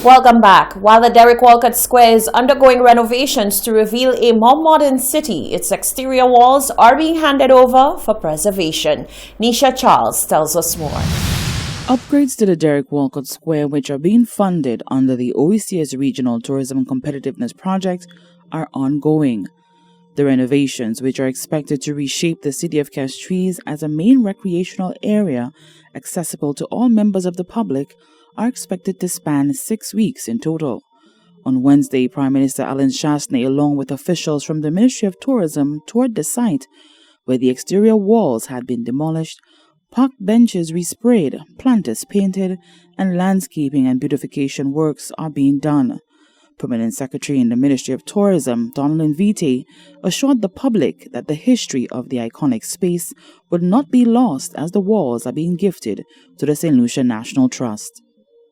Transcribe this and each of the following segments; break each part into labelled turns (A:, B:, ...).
A: Welcome back. While the Derek Walcott Square is undergoing renovations to reveal a more modern city, its exterior walls are being handed over for preservation. Nisha Charles tells us more.
B: Upgrades to the Derek Walcott Square, which are being funded under the OECS Regional Tourism Competitiveness Project, are ongoing. The renovations, which are expected to reshape the city of Castries as a main recreational area accessible to all members of the public, are expected to span 6 weeks in total. On Wednesday, Prime Minister Alain Chastanet, along with officials from the Ministry of Tourism, toured the site where the exterior walls had been demolished, park benches resprayed, planters painted, and landscaping and beautification works are being done. Permanent Secretary in the Ministry of Tourism, Donald Nvite, assured the public that the history of the iconic space would not be lost as the walls are being gifted to the St. Lucia National Trust.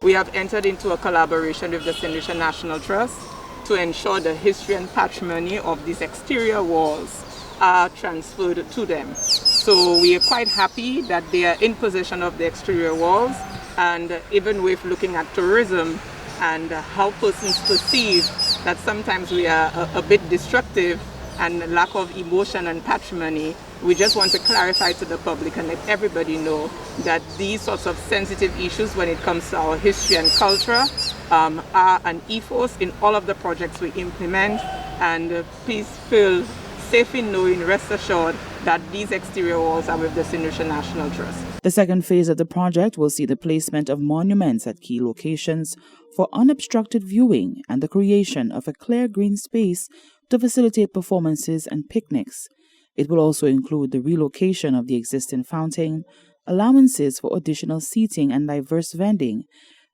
C: We have entered into a collaboration with the St. Lucia National Trust to ensure the history and patrimony of these exterior walls are transferred to them. So we are quite happy that they are in possession of the exterior walls, and even with looking at tourism and how persons perceive that sometimes we are a bit destructive and lack of emotion and patrimony, we just want to clarify to the public and let everybody know that these sorts of sensitive issues when it comes to our history and culture are an ethos in all of the projects we implement, and please feel safe in knowing, rest assured, that these exterior walls are with the St. Lucia National Trust.
B: The second phase of the project will see the placement of monuments at key locations for unobstructed viewing and the creation of a clear green space to facilitate performances and picnics. It will also include the relocation of the existing fountain, allowances for additional seating and diverse vending,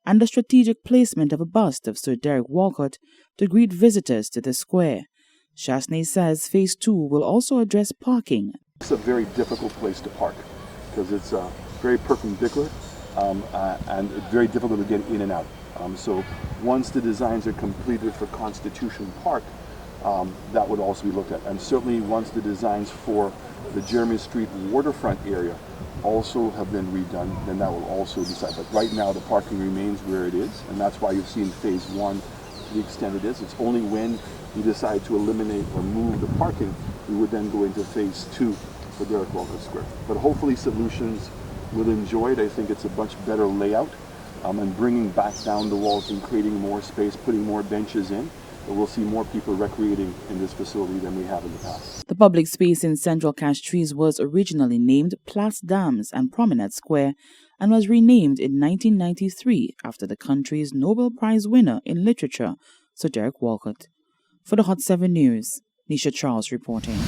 B: and the strategic placement of a bust of Sir Derek Walcott to greet visitors to the square. Chastanet says Phase 2 will also address parking.
D: It's a very difficult place to park because it's very perpendicular and very difficult to get in and out. So once the designs are completed for Constitution Park, that would also be looked at. And certainly once the designs for the Jeremy Street waterfront area also have been redone, then that will also be decided. But right now the parking remains where it is, and that's why you've seen Phase 1 to the extent it is. It's only when we decide to eliminate or move the parking, we would then go into Phase 2 for Derek Walcott Square. But hopefully Solutions will enjoy it. I think it's a much better layout, and bringing back down the walls and creating more space, putting more benches in. But we'll see more people recreating in this facility than we have in the past.
B: The public space in central Castries was originally named Place Dames and Promenade Square and was renamed in 1993 after the country's Nobel Prize winner in literature, Sir Derek Walcott. For the Hot 7 News, Nisha Charles reporting.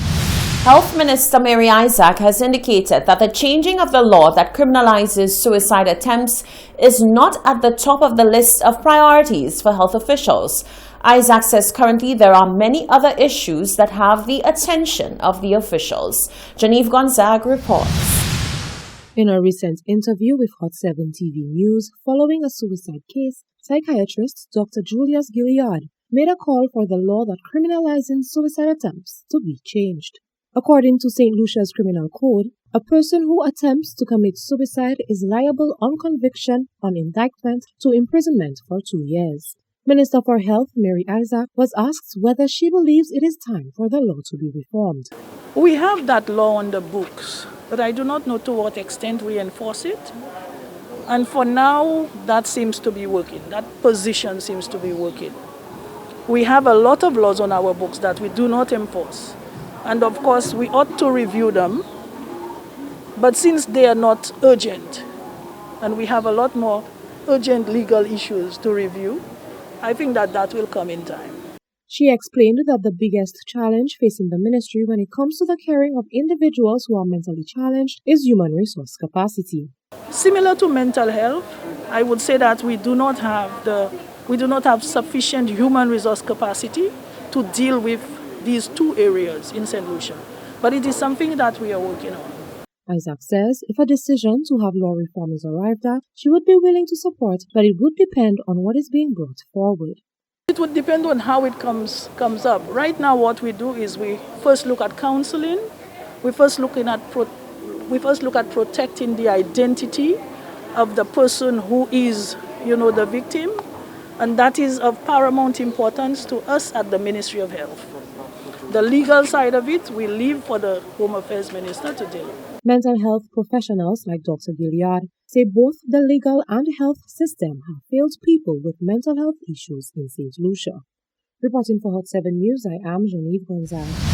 A: Health Minister Mary Isaac has indicated that the changing of the law that criminalizes suicide attempts is not at the top of the list of priorities for health officials. Isaac says currently there are many other issues that have the attention of the officials. Genevieve Gonzague reports.
E: In a recent interview with Hot 7 TV News following a suicide case, psychiatrist Dr. Julius Gilliard made a call for the law that criminalizing suicide attempts to be changed. According to St. Lucia's Criminal Code, a person who attempts to commit suicide is liable on conviction, on indictment, to imprisonment for 2 years. Minister for Health Mary Isaac was asked whether she believes it is time for the law to be reformed.
F: We have that law on the books, but I do not know to what extent we enforce it. And for now, that seems to be working. That position seems to be working. We have a lot of laws on our books that we do not enforce. And of course, we ought to review them. But since they are not urgent, and we have a lot more urgent legal issues to review, I think that will come in time.
E: She explained that the biggest challenge facing the ministry when it comes to the caring of individuals who are mentally challenged is human resource capacity.
F: Similar to mental health, I would say that we do not have sufficient human resource capacity to deal with these two areas in St. Lucia. But it is something that we are working on.
E: Isaac says if a decision to have law reform is arrived at, she would be willing to support, but it would depend on what is being brought forward.
F: It would depend on how it comes up. Right now what we do is we first look at counseling, we first look at protecting the identity of the person who is, the victim. And that is of paramount importance to us at the Ministry of Health. The legal side of it, we leave for the Home Affairs Minister to deal with.
E: Mental health professionals like Dr. Gilliard say both the legal and health system have failed people with mental health issues in St. Lucia. Reporting for Hot 7 News, I am Genevieve Gonzalez.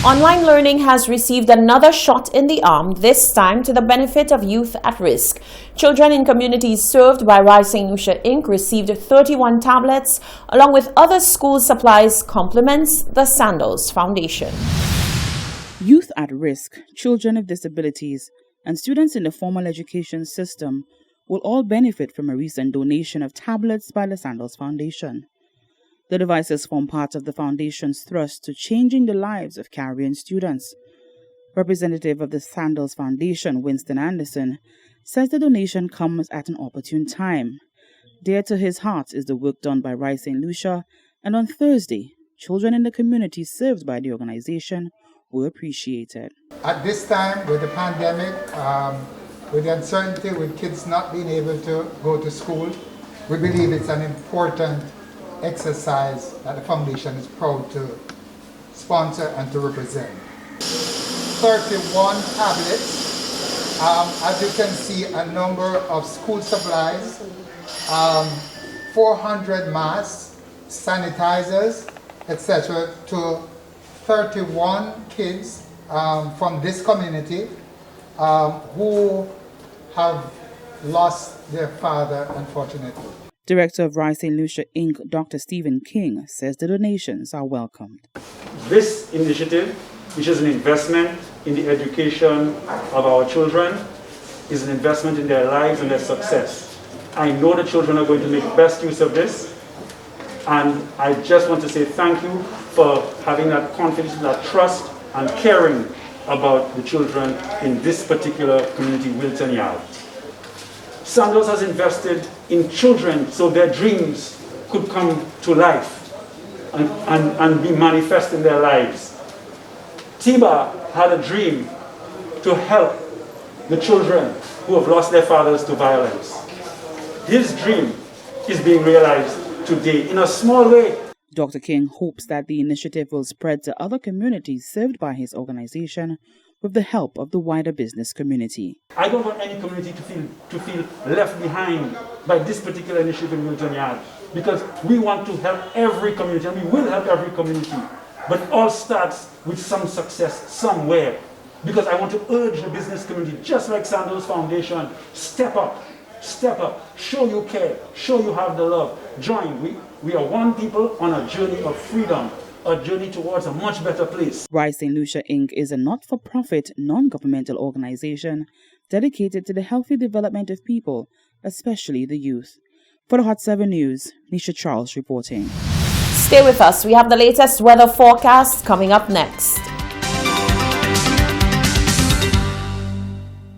A: Online learning has received another shot in the arm, this time to the benefit of youth at risk. Children in communities served by Rise St. Lucia Inc. received 31 tablets, along with other school supplies, complements the Sandals Foundation.
B: Youth at risk, children with disabilities, and students in the formal education system will all benefit from a recent donation of tablets by the Sandals Foundation. The devices form part of the Foundation's thrust to changing the lives of Caribbean students. Representative of the Sandals Foundation, Winston Anderson, says the donation comes at an opportune time. Dear to his heart is the work done by Rise St. Lucia, and on Thursday, children in the community served by the organization were appreciated.
G: At this time, with the pandemic, with the uncertainty, with kids not being able to go to school, we believe it's an important exercise that the foundation is proud to sponsor and to represent. 31 tablets, as you can see, a number of school supplies, 400 masks, sanitizers, etc. to 31 kids from this community who have lost their father, unfortunately.
B: Director of Rise St. Lucia Inc., Dr. Stephen King, says the donations are welcomed.
H: This initiative, which is an investment in the education of our children, is an investment in their lives and their success. I know the children are going to make best use of this, and I just want to say thank you for having that confidence, that trust, and caring about the children in this particular community, Wilton Yard. Sandals has invested in children so their dreams could come to life and be manifest in their lives. Tiba had a dream to help the children who have lost their fathers to violence. His dream is being realized today in a small way.
B: Dr. King hopes that the initiative will spread to other communities served by his organization with the help of the wider business community.
H: I don't want any community to feel left behind by this particular initiative in Wilton Yard, because we want to help every community, and we will help every community. But it all starts with some success somewhere, because I want to urge the business community, just like Sandals Foundation, step up, show you care, show you have the love. Join. We are one people on a journey of freedom, a journey towards a much better place.
B: Rise St. Lucia Inc. is a not-for-profit, non-governmental organization dedicated to the healthy development of people, especially the youth. For the Hot 7 News, Nisha Charles reporting.
A: Stay with us. We have the latest weather forecast coming up next.